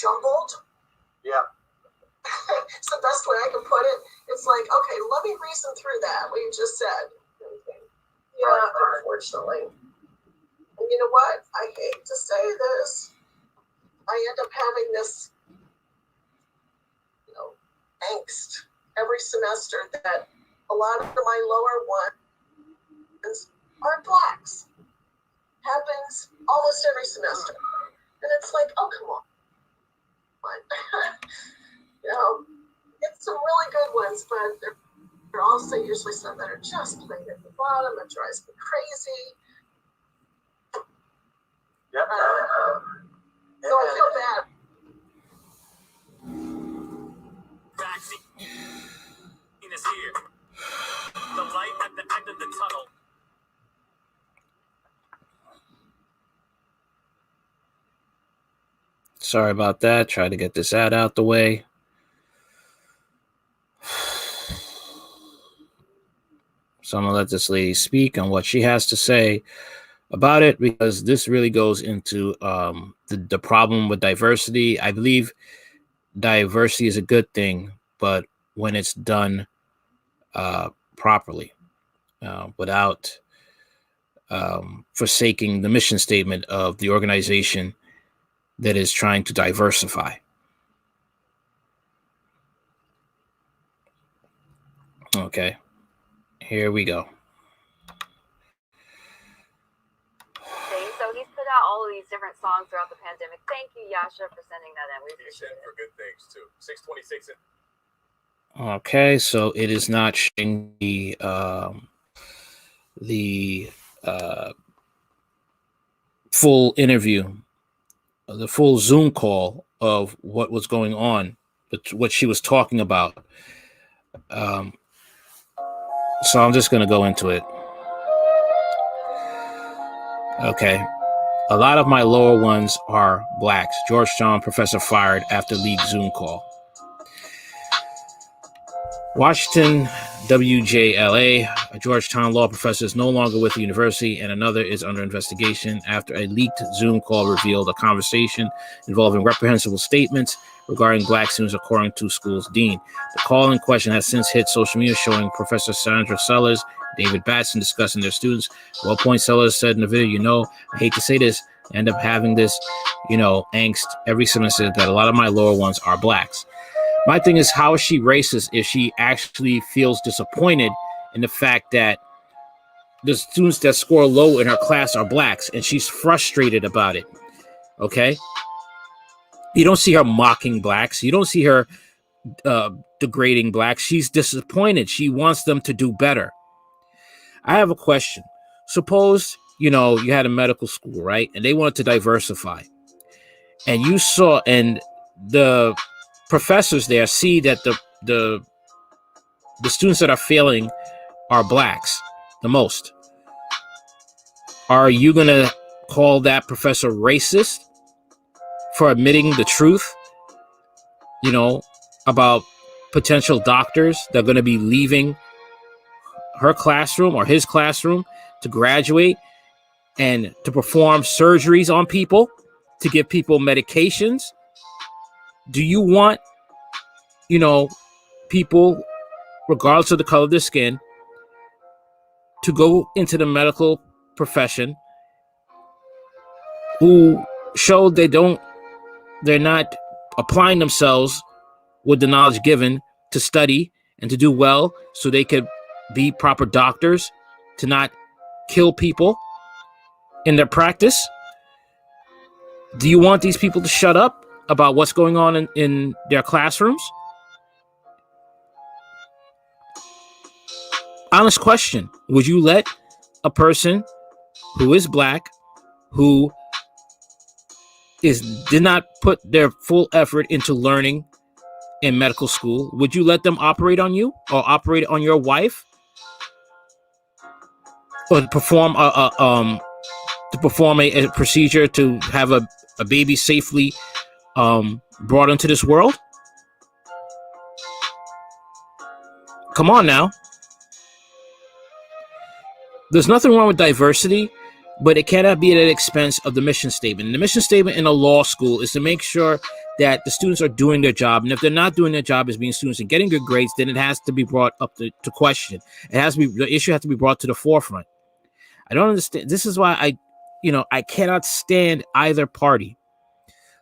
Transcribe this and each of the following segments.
jumbled. Yeah. It's the best way I can put it. It's like, okay, let me reason through that, what you just said. Yeah, unfortunately. And you know what? I hate to say this. I end up having this, angst every semester that a lot of my lower ones are Blacks. Happens almost every semester. And it's like, oh, come on. It's some really good ones, but there are also usually some that are just plain at the bottom. That drives me crazy. Yep. So I feel bad. Vaccine is here. The light at the end of the tunnel. Sorry about that. Try to get this ad out the way. So I'm going to let this lady speak on what she has to say about it, because this really goes into the problem with diversity. I believe diversity is a good thing, but when it's done properly, without forsaking the mission statement of the organization that is trying to diversify. Okay, here we go. So he's put out all of these different songs throughout the pandemic. Thank you, Yasha, for sending that in. We appreciate it. For good things too. 626. Okay, so it is not showing the full interview, the full Zoom call of what was going on, but what she was talking about. So I'm just going to go into it. Okay. A lot of my lower ones are Blacks. Georgetown professor fired after leaked Zoom call. Washington, WJLA, a Georgetown Law Professor is no longer with the university, and another is under investigation after a leaked Zoom call revealed a conversation involving reprehensible statements regarding Black students, according to school's dean. The call in question has since hit social media, showing Professor Sandra Sellers, David Batson discussing their students. At one point, Sellers said in the video, I hate to say this, I end up having this, angst every semester that a lot of my lower ones are Blacks. My thing is, how is she racist if she actually feels disappointed in the fact that the students that score low in her class are Blacks, and she's frustrated about it? Okay? You don't see her mocking Blacks. You don't see her degrading Blacks. She's disappointed. She wants them to do better. I have a question. Suppose, you had a medical school, right? And they wanted to diversify. And you saw, and the professors there see that the students that are failing are Blacks the most. Are you going to call that professor racist for admitting the truth, about potential doctors that are going to be leaving her classroom or his classroom to graduate and to perform surgeries on people, to give people medications? Do you want, people, regardless of the color of their skin, to go into the medical profession who show they're not applying themselves with the knowledge given to study and to do well so they could be proper doctors, to not kill people in their practice? Do you want these people to shut up about what's going on in their classrooms? Honest question. Would you let a person who is Black, who did not put their full effort into learning in medical school, would you let them operate on you or operate on your wife, or perform a procedure to have a baby safely brought into this world? Come on now. There's nothing wrong with diversity, but it cannot be at the expense of the mission statement. And the mission statement in a law school is to make sure that the students are doing their job. And if they're not doing their job as being students and getting good grades, then it has to be brought up to question. The issue has to be brought to the forefront. I don't understand. This is why I cannot stand either party.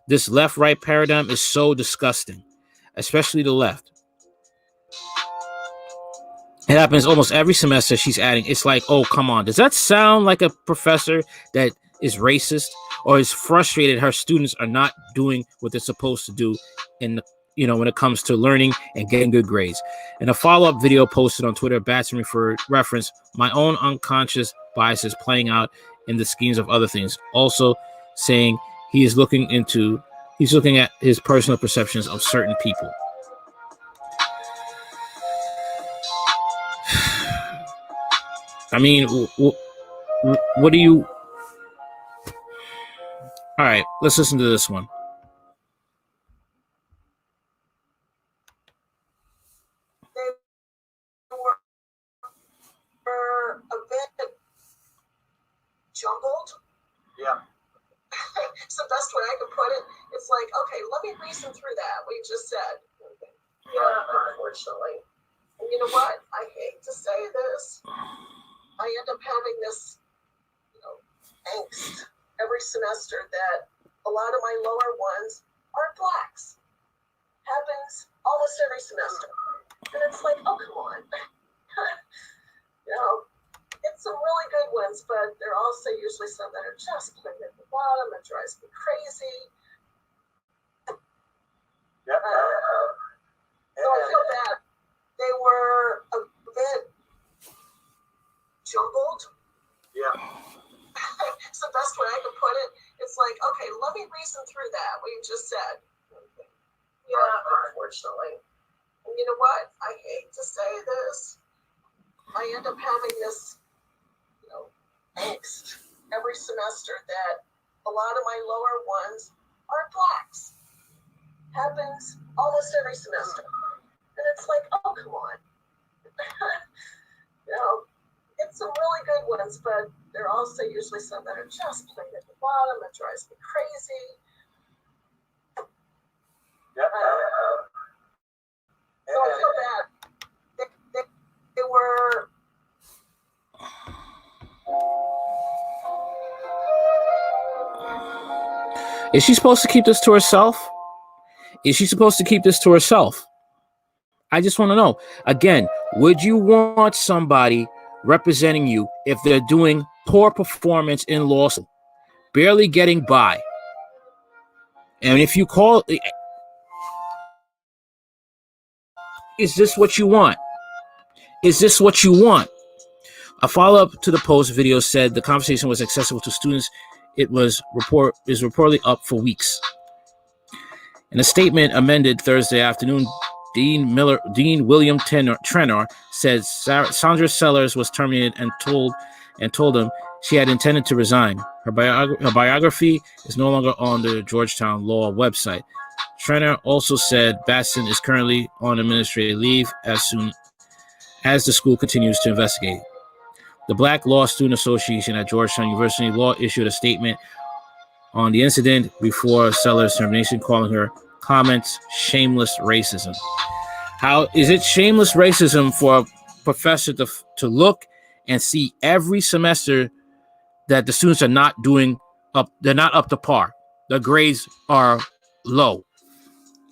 This left-right paradigm is so disgusting, especially the left. It happens almost every semester. She's adding, it's like, oh, come on. Does that sound like a professor that is racist or is frustrated her students are not doing what they're supposed to do when it comes to learning and getting good grades? In a follow-up video posted on Twitter, Batson referenced my own unconscious biases playing out in the schemes of other things, also saying he's looking at his personal perceptions of certain people. I mean, what do you... All right, let's listen to this one. They were a bit jumbled. Yeah. It's the best way I can put it. It's like, okay, let me reason through that. We just said. Yeah, unfortunately. And you know what? I hate to say this. I end up having this, angst every semester that a lot of my lower ones are blacks. Happens almost every semester. And it's like, oh, come on. It's some really good ones, but there are also usually some that are just plain at the bottom. It drives me crazy. Yep. So I feel bad. They were a bit jumbled. Yeah. It's the best way I can put it. It's like, okay, let me reason through that. What you just said. Yeah, unfortunately. And you know what? I hate to say this. I end up having this, angst every semester that a lot of my lower ones are blacks. Happens almost every semester. And it's like, oh, come on. It's some really good ones, but there are also usually some that are just plain at the bottom. It drives me crazy. Yep. So I feel bad. They were... Is she supposed to keep this to herself? I just want to know. Again, would you want somebody representing you if they're doing poor performance in law school, barely getting by? And if you call... Is this what you want? A follow-up to the post video said the conversation was accessible to students. It is reportedly up for weeks. In a statement amended Thursday afternoon, Dean William Trenor said Sandra Sellers was terminated and told him she had intended to resign. Her biography is no longer on the Georgetown Law website. Trenor also said Batson is currently on administrative leave as soon as the school continues to investigate. The Black Law Student Association at Georgetown University Law issued a statement on the incident before Sellers' termination, calling her comments shameless racism. How is it shameless racism for a professor to look and see every semester that the students are not they're not up to par? The grades are low.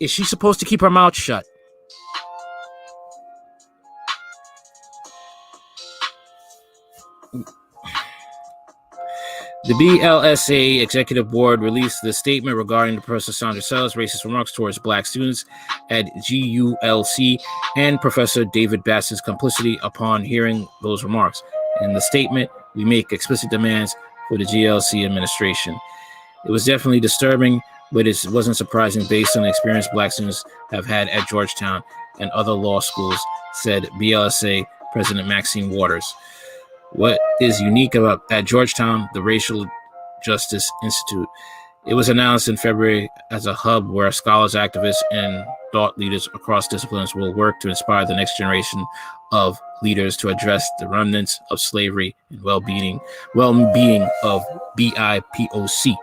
Is she supposed to keep her mouth shut? The BLSA Executive Board released the statement regarding the Professor Sandra Sellers' racist remarks towards black students at GULC and Professor David Batson's complicity upon hearing those remarks. In the statement, we make explicit demands for the GLC administration. It was definitely disturbing, but it wasn't surprising based on the experience black students have had at Georgetown and other law schools, said BLSA President Maxine Waters. What is unique at Georgetown, the Racial Justice Institute? It was announced in February as a hub where scholars, activists, and thought leaders across disciplines will work to inspire the next generation of leaders to address the remnants of slavery and well-being of BIPOC.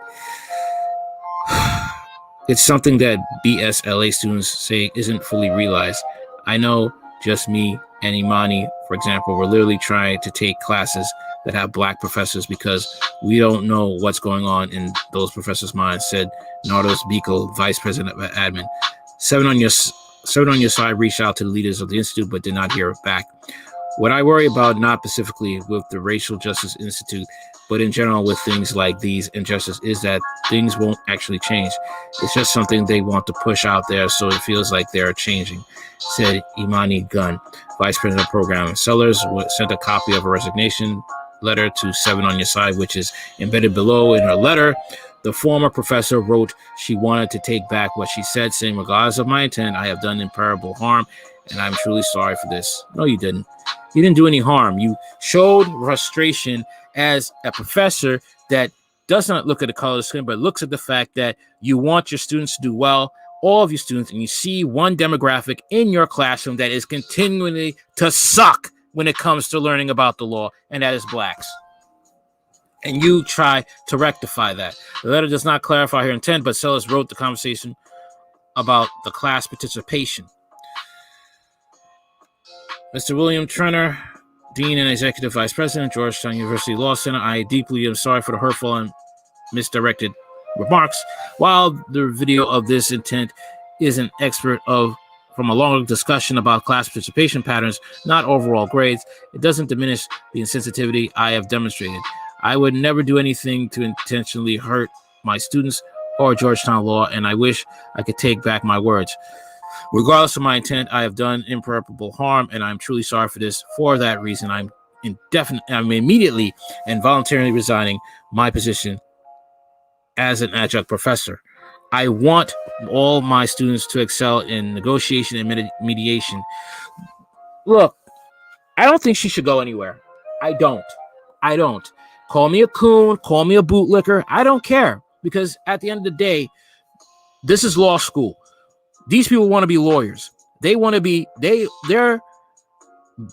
It's something that BSLA students say isn't fully realized. I know just me and Imani, for example, we're literally trying to take classes that have black professors because we don't know what's going on in those professors' minds, said Nardos Biko, vice president of admin. Seven on your side reached out to the leaders of the institute but did not hear back. What I worry about, not specifically with the Racial Justice Institute, but in general with things like these injustices, is that things won't actually change. It's just something they want to push out there so it feels like they're changing, said Imani Gunn, vice president of program. Sellers sent a copy of a resignation letter to Seven on Your Side, which is embedded below in her letter. The former professor wrote she wanted to take back what she said, saying, regardless of my intent, I have done irreparable harm, and I'm truly sorry for this. No, you didn't. You didn't do any harm. You showed frustration as a professor that does not look at the color of the skin, but looks at the fact that you want your students to do well, all of your students, and you see one demographic in your classroom that is continually to suck when it comes to learning about the law, and that is blacks. And you try to rectify that. The letter does not clarify her intent, but Sellers wrote the conversation about the class participation. Mr. William Trenner, Dean and Executive Vice President, Georgetown University Law Center, I deeply am sorry for the hurtful and misdirected remarks. While the video of this intent is an expert from a longer discussion about class participation patterns, not overall grades, it doesn't diminish the insensitivity I have demonstrated. I would never do anything to intentionally hurt my students or Georgetown Law, and I wish I could take back my words. Regardless of my intent, I have done irreparable harm, and I'm truly sorry for this. For that reason, I'm immediately and voluntarily resigning my position as an adjunct professor. I want all my students to excel in negotiation and mediation. Look, I don't think she should go anywhere. I don't. Call me a coon, call me a bootlicker. I don't care, because at the end of the day, this is law school. These people want to be lawyers. They're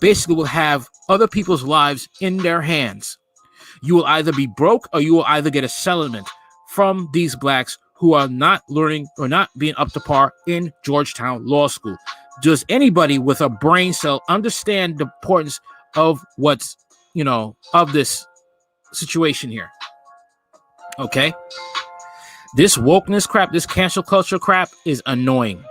basically will have other people's lives in their hands. You will either be broke or you will either get a settlement from these blacks who are not learning or not being up to par in Georgetown Law School. Does anybody with a brain cell understand the importance of what's, of this situation here? Okay? This wokeness crap, this cancel culture crap is annoying.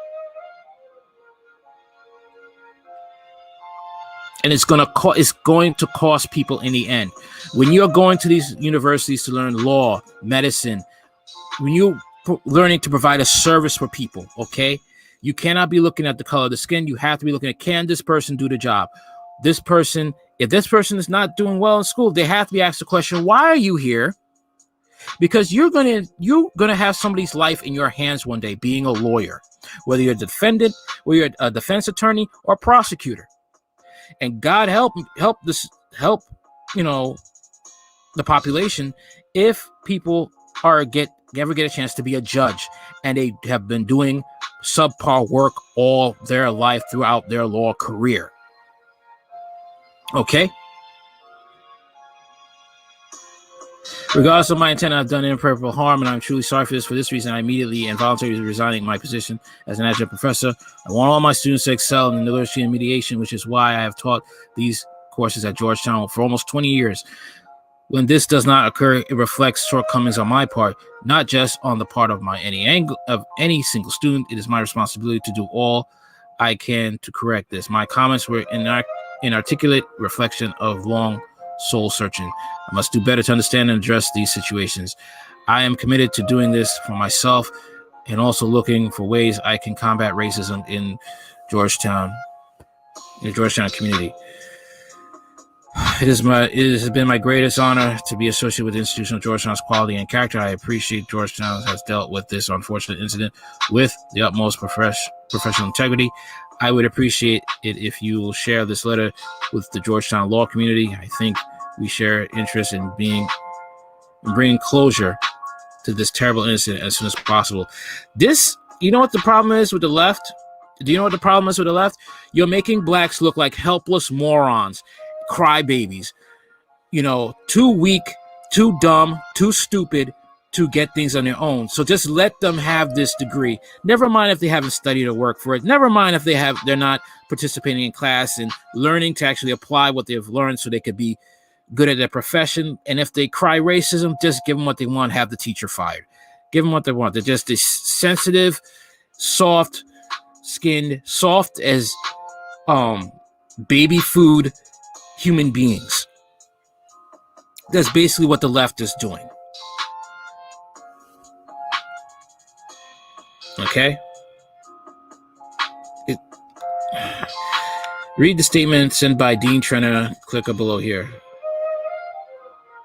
And it's going to cost people in the end. When you're going to these universities to learn law, medicine, when you're learning to provide a service for people, okay? You cannot be looking at the color of the skin. You have to be looking at, can this person do the job? If this person is not doing well in school, they have to be asked the question, why are you here? Because you're gonna have somebody's life in your hands one day, being a lawyer, whether you're a defendant, whether you're a defense attorney or prosecutor. And God help the population if people ever get a chance to be a judge and they have been doing subpar work all their life throughout their law career. Okay? Regardless of my intent, I've done irreparable harm, and I'm truly sorry for this. For this reason, I immediately and voluntarily resigning my position as an adjunct professor. I want all my students to excel in negotiation and mediation, which is why I have taught these courses at Georgetown for almost 20 years. When this does not occur, it reflects shortcomings on my part, not just on the part of any single student. It is my responsibility to do all I can to correct this. My comments were inarticulate reflection of long soul searching. I must do better to understand and address these situations. I am committed to doing this for myself and also looking for ways I can combat racism in the Georgetown community. It has been my greatest honor to be associated with the institution of Georgetown's quality and character. I appreciate Georgetown has dealt with this unfortunate incident with the utmost professional integrity. I would appreciate it if you will share this letter with the Georgetown law community. I think we share interest in bringing closure to this terrible incident as soon as possible. You know what the problem is with the left? Do you know what the problem is with the left? You're making blacks look like helpless morons, crybabies, too weak, too dumb, too stupid to get things on their own. So just let them have this degree. Never mind if they haven't studied or worked for it. Never mind if they're not participating in class and learning to actually apply what they've learned so they could be good at their profession. And if they cry racism, just give them what they want, have the teacher fired. Give them what they want. They're just this sensitive, soft-skinned, soft as baby food human beings. That's basically what the left is doing. Okay? Read the statement sent by Dean Trenner. Click up below here.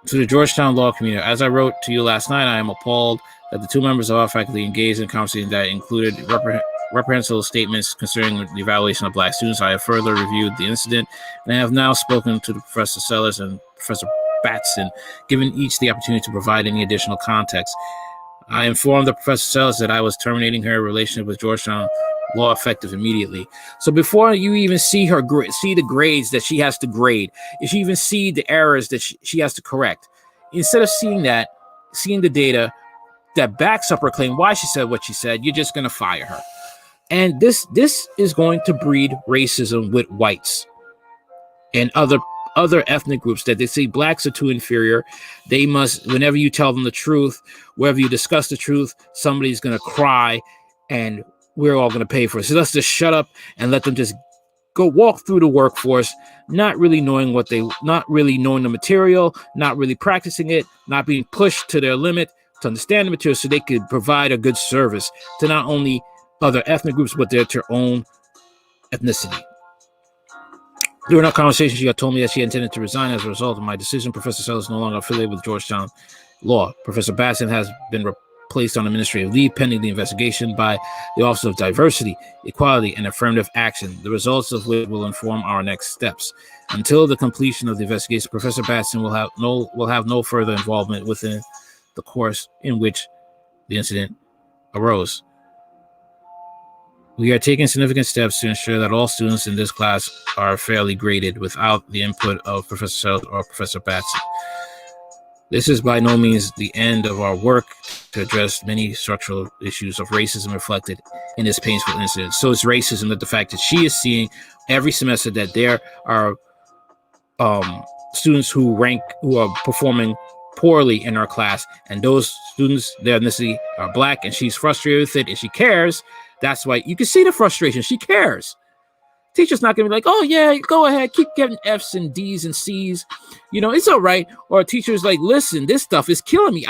To the Georgetown Law community, as I wrote to you last night, I am appalled that the two members of our faculty engaged in conversation that included reprehensible statements concerning the evaluation of black students. I have further reviewed the incident, and I have now spoken to the Professor Sellers and Professor Batson, given each the opportunity to provide any additional context. I informed the Professor Sellers that I was terminating her relationship with Georgetown Law effective immediately. So before you even see her see the grades that she has to grade, if you even see the errors that she has to correct, instead of seeing that, seeing the data that backs up her claim why she said what she said, you're just going to fire her. And this is going to breed racism with whites and other ethnic groups, that they say blacks are too inferior. They must, whenever you tell them the truth, wherever you discuss the truth, somebody's going to cry and we're all going to pay for it. So let's just shut up and let them just go walk through the workforce, not really knowing the material, not really practicing it, not being pushed to their limit to understand the material so they could provide a good service to not only other ethnic groups, but their own ethnicity. During our conversation, she had told me that she intended to resign as a result of my decision. Professor Sellers is no longer affiliated with Georgetown Law. Professor Batson has been placed on administrative leave pending the investigation by the Office of Diversity, Equality, and Affirmative Action, the results of which will inform our next steps. Until the completion of the investigation, Professor Batson will have no further involvement within the course in which the incident arose. We are taking significant steps to ensure that all students in this class are fairly graded without the input of Professor Sellers or Professor Batson. This is by no means the end of our work to address many structural issues of racism reflected in this painful incident. So it's racism that the fact that she is seeing every semester that there are students who are performing poorly in our class, and those students, their ethnicity are black, and she's frustrated with it and she cares. That's why you can see the frustration. She cares. Teacher's not going to be like, oh, yeah, go ahead. Keep getting F's and D's and C's. It's all right. Or a teacher's like, listen, this stuff is killing me.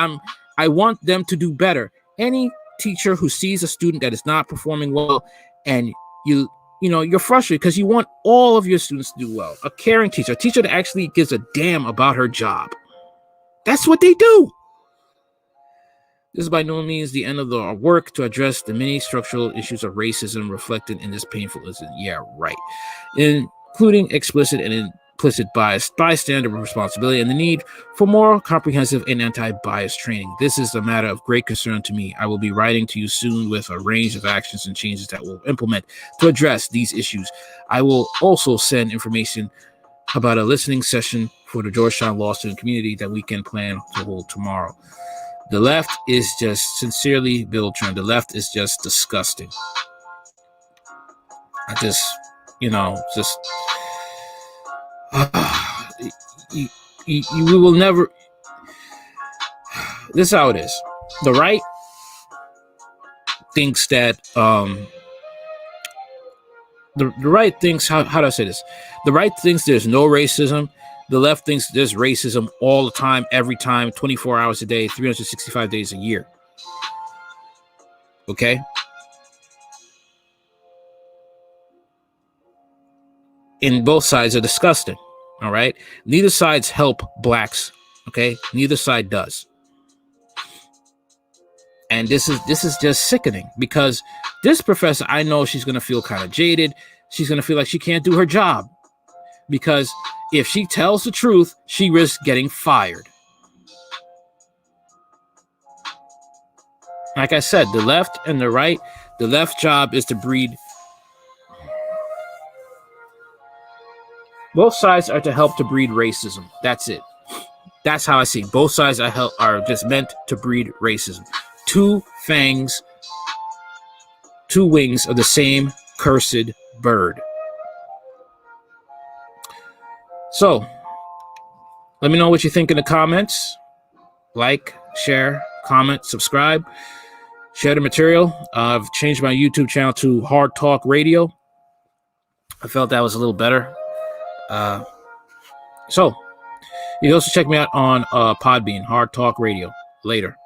I want them to do better. Any teacher who sees a student that is not performing well and you're frustrated because you want all of your students to do well. A caring teacher, a teacher that actually gives a damn about her job. That's what they do. This is by no means the end of our work to address the many structural issues of racism reflected in this painful incident. Yeah, right. Including explicit and implicit bias, bystander responsibility, and the need for more comprehensive and anti-bias training. This is a matter of great concern to me. I will be writing to you soon with a range of actions and changes that we'll implement to address these issues. I will also send information about a listening session for the Georgetown Law student community that we can plan to hold tomorrow. The left is just, sincerely, Bill Trent, the left is just disgusting. We will never, this is how it is. The right thinks that, the right thinks, how do I say this? The right thinks there's no racism. The left thinks there's racism all the time, every time, 24 hours a day, 365 days a year. Okay? And both sides are disgusting. All right? Neither sides help blacks. Okay? Neither side does. And this is just sickening, because this professor, I know she's going to feel kind of jaded. She's going to feel like she can't do her job, because if she tells the truth, she risks getting fired. Like I said, the left and the right, the left job is to breed. Both sides are to help to breed racism. That's it. That's how I see it. Both sides are just meant to breed racism. Two fangs, two wings of the same cursed bird. So, let me know what you think in the comments. Like, share, comment, subscribe, share the material. I've changed my YouTube channel to Hard Talk Radio. I felt that was a little better. So, you can also check me out on Podbean, Hard Talk Radio. Later.